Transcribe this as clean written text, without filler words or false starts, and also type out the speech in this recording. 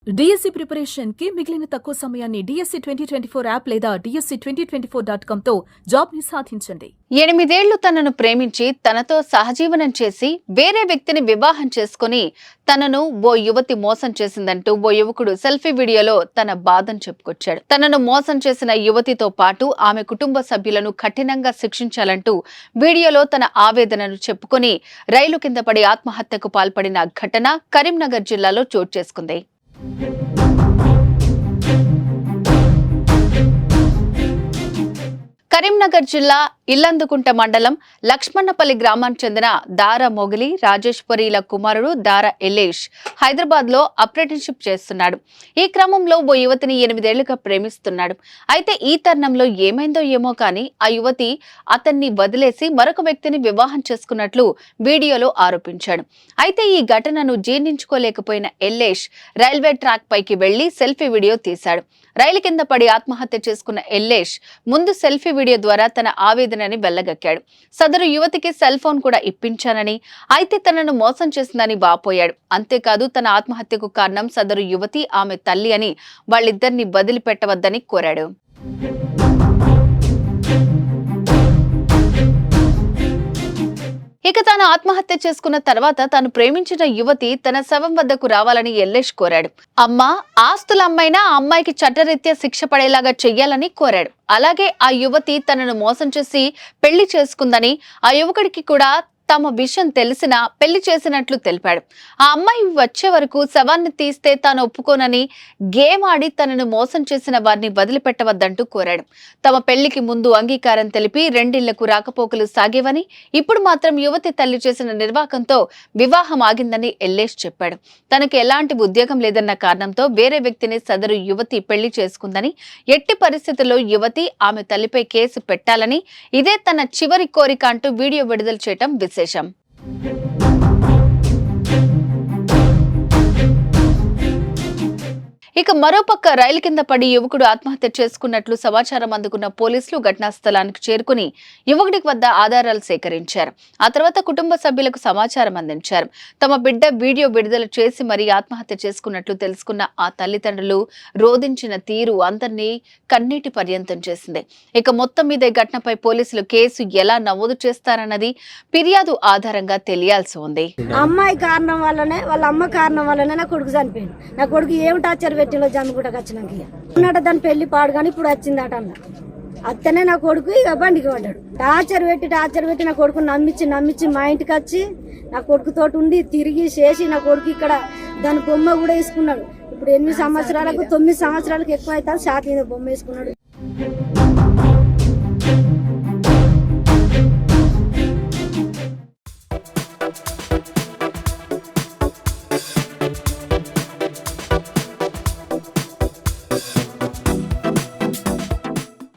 DSC preparation కి మిగిలిన తక్కువ సమయాన్ని డిఎస్సి 2024 యాప్ లేదా DSC2024.com తో జాబ్ ని సాధించండి. 8 ఏళ్లు తనను ప్రేమించి తనతో సహజీవనం చేసి వేరే వ్యక్తిని వివాహం చేసుకుని తనను ఓ యువతి మోసం చేసిందంటూ ఓ యువకుడు సెల్ఫీ వీడియోలో తన బాధను చెప్పుకొచ్చాడు. తనను మోసం చేసిన యువతితో పాటు ఆమె కుటుంబ సభ్యులను కఠినంగా శిక్షించాలంటూ వీడియోలో తన ఆవేదనను చెప్పుకొని రైలు కింద పడి ఆత్మహత్యకు పాల్పడిన ఘటన కరీంనగర్ జిల్లాలో చోటు చేసుకుంది. కరీంనగర్ జిల్లా ఇల్లందుకుంట మండలం లక్ష్మణపల్లి గ్రామానికి చెందిన దార మొగిలి రాజేశ్వరిల కుమారుడు దార ఎల్లేష్ హైదరాబాద్ లో అప్రెంటిస్షిప్ చేస్తున్నాడు. ఈ క్రమంలో ఓ యువతిని 8 ఏళ్లుగా ప్రేమిస్తున్నాడు. అయితే ఈ తరుణంలో ఏమైందో ఏమో కానీ ఆ యువతి అతన్ని వదిలేసి మరొక వ్యక్తిని వివాహం చేసుకున్నట్లు వీడియోలో ఆరోపించాడు. అయితే ఈ ఘటనను జీర్ణించుకోలేకపోయిన ఎల్లేష్ రైల్వే ట్రాక్ పైకి వెళ్లి సెల్ఫీ వీడియో తీశాడు. రైలు కింద పడి ఆత్మహత్య చేసుకున్న ఎల్లేష్ ముందు సెల్ఫీ వీడియో ద్వారా తన ఆవేదనని వెళ్లగక్కాడు. సదరు యువతికి సెల్ ఫోన్ కూడా ఇప్పించానని, అయితే తనను మోసం చేసిందని వాపోయాడు. అంతేకాదు తన ఆత్మహత్యకు కారణం సదరు యువతి ఆమె తల్లి అని వాళ్ళిద్దరిని వదిలిపెట్టవద్దని కోరాడు. ఇక తాను ఆత్మహత్య చేసుకున్న తర్వాత తాను ప్రేమించిన యువతి తన శవం వద్దకు రావాలని ఎల్లేష్ కోరాడు. అమ్మ ఆస్తుల అమ్మైనా ఆ అమ్మాయికి చట్టరీత్యా శిక్ష పడేలాగా చెయ్యాలని కోరాడు. అలాగే ఆ యువతి తనను మోసం చేసి పెళ్లి చేసుకుందని, ఆ యువకుడికి కూడా తమ విషయం తెలిసినా పెళ్లి చేసినట్లు తెలిపాడు. ఆ అమ్మాయి వచ్చే వరకు శవాన్ని తీస్తే తాను ఒప్పుకోనని గేమ్ ఆడి తనను మోసం చేసిన వారిని వదిలిపెట్టవద్దంటూ కోరాడు. తమ పెళ్లికి ముందు అంగీకారం తెలిపి రెండిళ్లకు రాకపోకలు సాగేవని, ఇప్పుడు మాత్రం యువతి తల్లి చేసిన నిర్వాకంతో వివాహం ఆగిందని ఎల్లేష్ చెప్పాడు. తనకు ఎలాంటి ఉద్యోగం లేదన్న కారణంతో వేరే వ్యక్తిని సదరు యువతి పెళ్లి చేసుకుందని, ఎట్టి పరిస్థితుల్లో యువతి ఆమె తల్లిపై కేసు పెట్టాలని, ఇదే తన చివరి కోరిక అంటూ వీడియో విడుదల చేయడం విశేషం. ఇక మరోపక్క రైలు కింద పడి యువకుడు ఆత్మహత్య చేసుకున్నట్లు సమాచారం అందుకున్న పోలీసులు ఘటనా స్థలానికి చేరుకుని యువకుడి వద్ద ఆధారాలు సేకరించారు. ఆ తర్వాత కుటుంబ సభ్యులకు సమాచారం అందించారు. తమ బిడ్డ వీడియో విడుదల చేసి మరీ ఆత్మహత్య చేసుకున్నట్లు తెలుసుకున్న ఆ తల్లిదండ్రులు రోధించిన తీరు అందరినీ కన్నీటి పర్యంతం చేసింది. ఇక మొత్తం మీద ఈ ఘటనపై పోలీసులు కేసు ఎలా నమోదు చేస్తారన్నది ఫిర్యాదు ఆధారంగా తెలియాల్సి ఉంది. అమ్మాయి కారణం వల్లనే, వాళ్ళ అమ్మ కారణం వల్లనే నా కొడుకు చనిపోయింది. నా కొడుకు ఏం టార్చర్ పెట్టిలో జమ్మిగుట్టకు వచ్చినాక ఉన్నట దాని పెళ్లి పాడు కానీ ఇప్పుడు వచ్చిందట అన్న అత్తనే నా కొడుకు ఇక బండికి పడ్డాడు. టార్చర్ పెట్టి నా కొడుకు నమ్మించి మా ఇంటికి వచ్చి నా కొడుకుతోటి ఉండి తిరిగి చేసి నా కొడుకు ఇక్కడ దాని బొమ్మ కూడా వేసుకున్నాడు. ఇప్పుడు 8 సంవత్సరాలకు 9 సంవత్సరాలకు ఎక్కువ అవుతుంది, షాతి మీద బొమ్మ వేసుకున్నాడు.